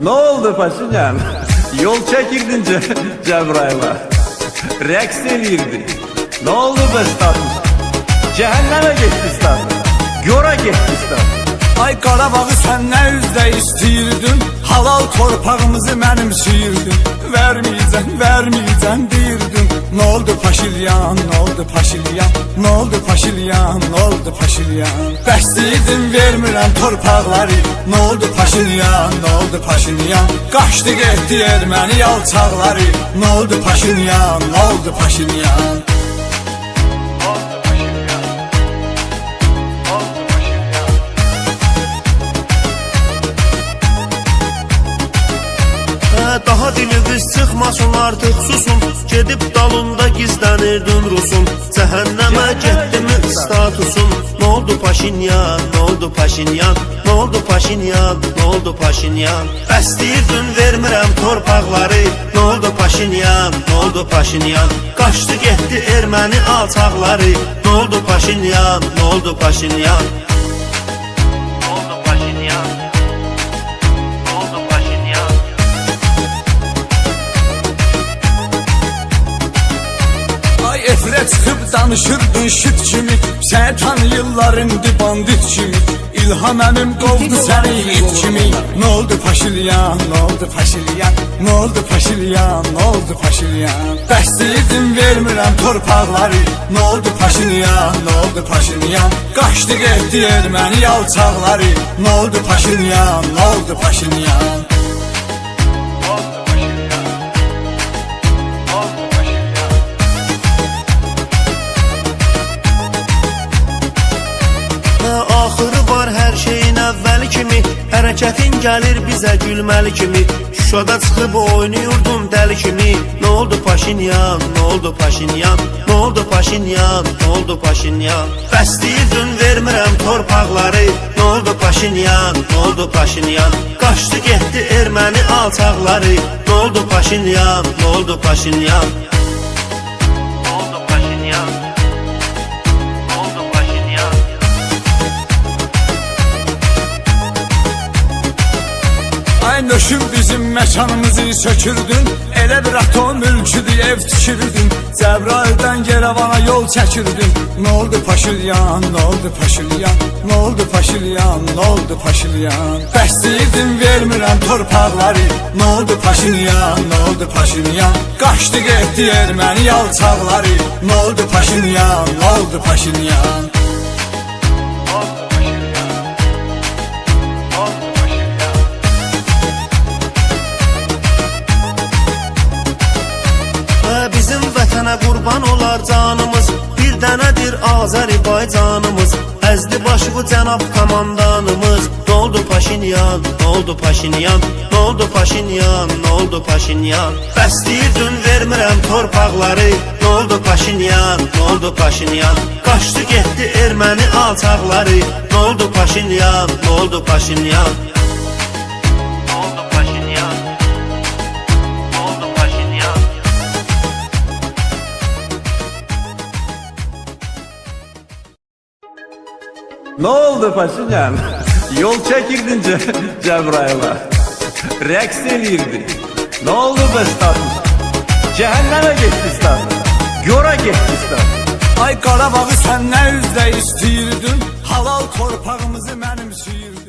Ne oldu Paşinyan? Yol çekirdin Cebrail'a. Reks elirdi. Ne oldu be status? Cehenneme gitti status. Gora gitti status. Ay Qarabağı sən nə üzdə istəyirdin? Halal torpağımızı mənimsiyirdin. Verməyəcəm deyirdin. Nə oldu Paşilyan, nə oldu Paşilyan? Nə oldu Paşilyan, nə oldu Paşilyan? Bəstəyirdin vermirəm torpaqları. Nə oldu Paşilyan, nə oldu Paşilyan? Qaçdı getdi erməni alçaqları. Nə oldu Paşilyan, nə oldu Paşilyan? Daha diliniz çıxmasın artıq susun. Gedib dalında gizlənirdin Rusun. Cəhənnəmə getdimi statusun. Nə oldu Paşinyan, nə oldu Paşinyan? Nə oldu Paşinyan, nə oldu Paşinyan? Bəstəyirdin vermirəm torpaqları. Nə oldu Paşinyan, nə oldu Paşinyan? Qaçdı getdi erməni alçaqları. Nə oldu Paşinyan, nə oldu Paşinyan? Efrə çıxıb danışırdın şit kimi. Şeytan yıllarındı bandit kimi. İlham əmim qovdu səni it kimi. Nə oldu Paşilyan, nə oldu Paşilyan? Nə oldu Paşilyan, nə oldu Paşilyan? Bəstəyirdin vermirəm torpaqları. Nə oldu Paşilyan, nə oldu Paşilyan? Qaçdı getdi erməni alçaqları. Nə oldu Paşilyan, nə oldu Paşilyan? Axırı var hər şeyin əvvəli kimi. Hərəkətin gəlir bizə gülməli kimi. Şuşada çıxıb oynayırdın dəli kimi. Nə oldu Paşinyan, nə oldu Paşinyan? Nə oldu Paşinyan, nə oldu Paşinyan? Bəstəyirdin vermirəm torpaqları. Nə oldu Paşinyan, nə oldu Paşinyan? Qaçdı getdi erməni alçaqları. Nə oldu Paşinyan, nə oldu Paşinyan? Ay nöşüm bizim məkanımızı sökürdün. Elə bir atom mülküdür ev tikirdin. Cəbraildən Yerevana yol çəkirdin. Nə oldu Paşilyan, nə oldu Paşilyan? Nə oldu Paşilyan, nə oldu Paşilyan? Bəstəyirdin vermirəm torpaqları. Nə oldu Paşilyan, nə oldu Paşilyan? Qaçdı getdi erməni alçaqları. Nə oldu Paşilyan, nə oldu Paşilyan? Bizim vətənə qurban olar canımız. Bir dənədir Azərbaycanımız. Əzdi başıqı cənab komandanımız. Nə oldu Paşinyan, nə oldu Paşinyan? Nə oldu Paşinyan, nə oldu Paşinyan? Bəstəyirdin vermirəm torpaqları. Nə oldu Paşinyan, nə oldu Paşinyan? Qaçdı getdi erməni alçaqları. Nə oldu Paşinyan, nə oldu Paşinyan? Ne oldu Paşinyan? Yol çekirdin Cebrail'a. Reks elirdi. Ne oldu be status? Cehenneme gitti status. Gora gitti status. Ay Qarabağı sən nə üzdə istəyirdin? Halal torpağımızı mənimsiyirdin.